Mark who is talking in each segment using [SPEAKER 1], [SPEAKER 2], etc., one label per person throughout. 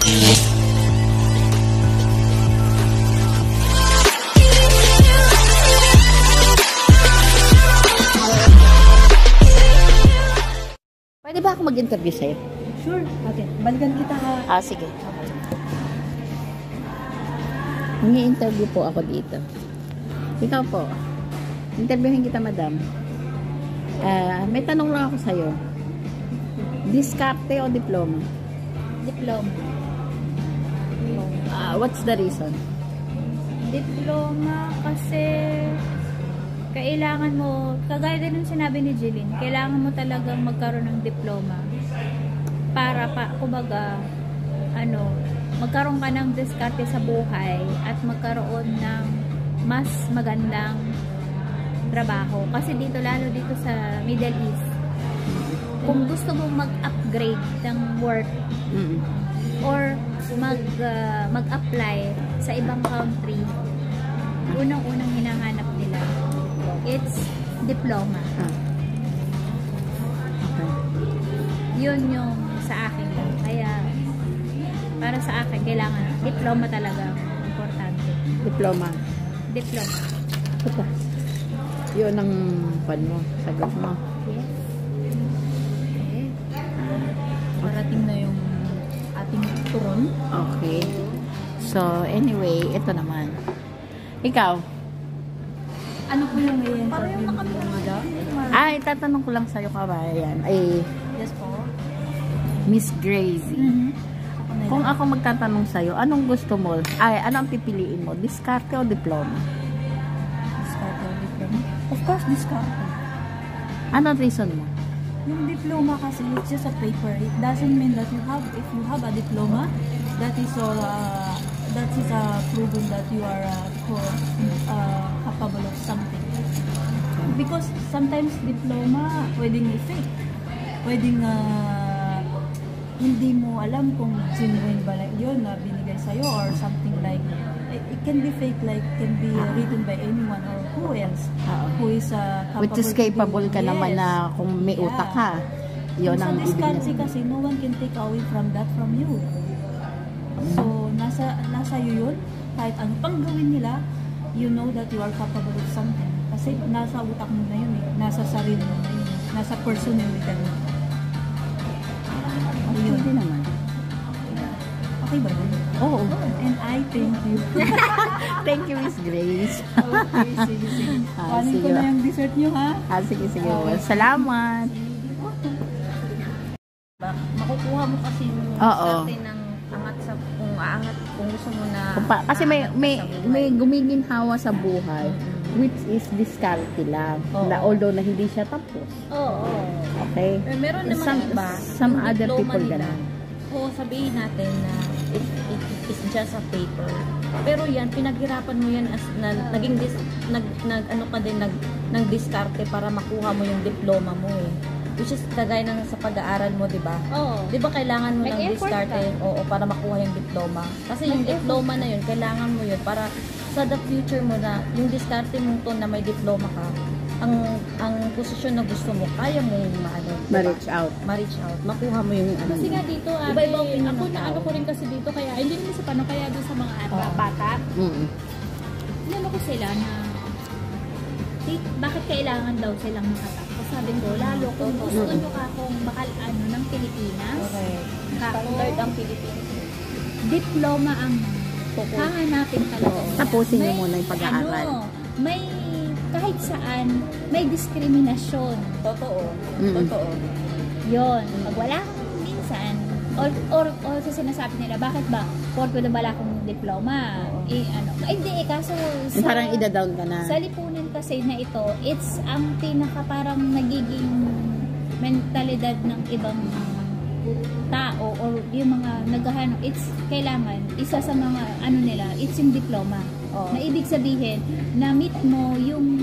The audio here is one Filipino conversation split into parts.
[SPEAKER 1] Pwede ba ako mag-interview sa'yo?
[SPEAKER 2] Sure. Okay. Balikan kita ha.
[SPEAKER 1] Sige. Ngi-interview po ako dito. Ikaw po. Interviewin kita, madam. May tanong lang ako sa'yo. Diskarte o diploma?
[SPEAKER 2] Diploma.
[SPEAKER 1] What's the reason?
[SPEAKER 2] Diploma kasi kailangan mo, kagaya din ng sinabi ni Jeline, kailangan mo talagang magkaroon ng diploma para kumbaga, magkaroon ka ng diskarte sa buhay at magkaroon ng mas magandang trabaho. Kasi dito, lalo dito sa Middle East, kung gusto mong mag-upgrade ng work or mag-apply sa ibang country, unang-unang hinahanap nila, it's diploma.
[SPEAKER 1] Okay.
[SPEAKER 2] Yun yung sa akin lang. Kaya, para sa akin, kailangan diploma talaga importante.
[SPEAKER 1] Diploma.
[SPEAKER 2] Diploma.
[SPEAKER 1] Ito. Yun ang pan mo. Sagot mo.
[SPEAKER 2] Yes. Okay.
[SPEAKER 3] Parating na yung ating turon.
[SPEAKER 1] Okay. So, anyway, ito naman. Ikaw?
[SPEAKER 3] Ano po yung i-interview mo, madam?
[SPEAKER 1] Tatanong ko lang sa'yo, kabayan.
[SPEAKER 3] Yes po.
[SPEAKER 1] Miss Gracie. Kung ako magtatanong sa'yo, anong gusto mo? Ano ang pipiliin mo? Diskarte o diploma?
[SPEAKER 3] Diskarte o diploma? Of course, diskarte.
[SPEAKER 1] Anong reason mo?
[SPEAKER 3] Yung diploma kasi, it's just a paper. It doesn't mean that if you have a diploma, that is proven that you are capable of something. Because sometimes diploma, pwedeng i-fake. Pwedeng hindi mo alam kung genuine ba yun na binigay sa'yo or something like, it can be fake, like can be written by anyone or who else who is capable.
[SPEAKER 1] Which is capable ka naman na kung may utak ka. Yun ang ibig niya.
[SPEAKER 3] Kasi no one can take away from that from you. So, nasa iyo yun. Kahit ano pang gawin nila, you know that you are capable of something. Kasi nasa utak mo na yun eh. Nasa sarili mo na yun. Nasa personality mo.
[SPEAKER 1] Hindi naman.
[SPEAKER 3] Okay ba yun?
[SPEAKER 1] Oo.
[SPEAKER 3] And I thank you.
[SPEAKER 1] Thank you, Miss Grace.
[SPEAKER 3] Okay, sige. Kunin ko na yung dessert nyo, ha?
[SPEAKER 1] Sige. Salamat.
[SPEAKER 4] Makukuha mo kasi yung diskarte ng angat sa kung gusto mo na
[SPEAKER 1] Kasi may gumiginhawa sa buhay which is diskarte lang. Although na hindi siya tapos. Okay?
[SPEAKER 4] Meron naman iba.
[SPEAKER 1] Some other people ganun.
[SPEAKER 4] Sabihin natin na it's just a paper. Pero yan, pinaghirapan mo yan as nang diskarte para makuha mo yung diploma mo eh. Which is kagaya ng sa pag-aaral mo, di ba? Di ba kailangan mo ng diskarte para makuha yung diploma? Kasi yung diploma na yun, kailangan mo yun para sa the future mo na yung diskarte mo to na may diploma ka, ang posisyon na gusto mo, kaya mo yung
[SPEAKER 1] ma-reach out.
[SPEAKER 4] Makuha mo yung
[SPEAKER 2] Kasi nga dito,
[SPEAKER 4] iba-iba opinion
[SPEAKER 2] ako
[SPEAKER 4] ng tao.
[SPEAKER 2] na ko rin kasi dito, kaya hindi naman sa paano, kaya doon sa mga bata, inano ko sila na bakit kailangan daw silang nakatapos. Sabi ko, lalo kung gusto nyo ka kung bakal ng Pilipinas,
[SPEAKER 4] Standard ang Pilipinas.
[SPEAKER 2] diploma ang hahanapin talaga.
[SPEAKER 1] Tapusin nyo muna yung pag-aaral.
[SPEAKER 2] May kahit saan, may diskriminasyon.
[SPEAKER 4] Totoo.
[SPEAKER 2] Yon. Pag wala kang minsan, or sa sinasabi nila, bakit ba? Porto na wala akong diploma. Hindi kaso
[SPEAKER 1] parang ida-down ka na.
[SPEAKER 2] Sa lipunan kasi na ito, it's ang pinaka parang nagiging mentalidad ng ibang tao or yung mga naghahanap, it's kailangan, isa sa mga nila, it's yung diploma. Na ibig sabihin, na-meet mo yung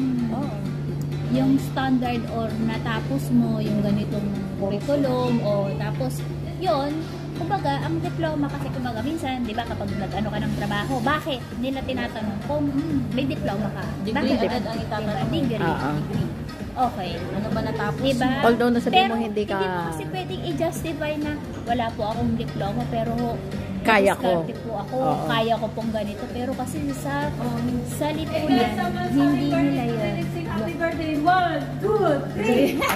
[SPEAKER 2] standard or natapos mo yung ganitong curriculum o tapos yun, kumbaga, ang diploma kasi kumbaga minsan, di ba kapag nag-ano ka ng trabaho, bakit nila tinatanong kung may diploma ka?
[SPEAKER 4] Degree
[SPEAKER 2] Bakit?
[SPEAKER 4] agad ang itatanong.
[SPEAKER 2] Diba? Degree. Okay.
[SPEAKER 4] Ano ba natapos?
[SPEAKER 2] Diba?
[SPEAKER 1] Although nasabihin mo hindi ka...
[SPEAKER 2] Hindi mo kasi pwedeng i-justify na wala po akong diploma pero
[SPEAKER 1] kaya ko.
[SPEAKER 2] diskarte po ako,
[SPEAKER 1] Oo.
[SPEAKER 2] kaya ko pong ganito. Pero kasi sa lipunan, hindi nila yun.
[SPEAKER 3] Happy birthday! 1, 2, 3!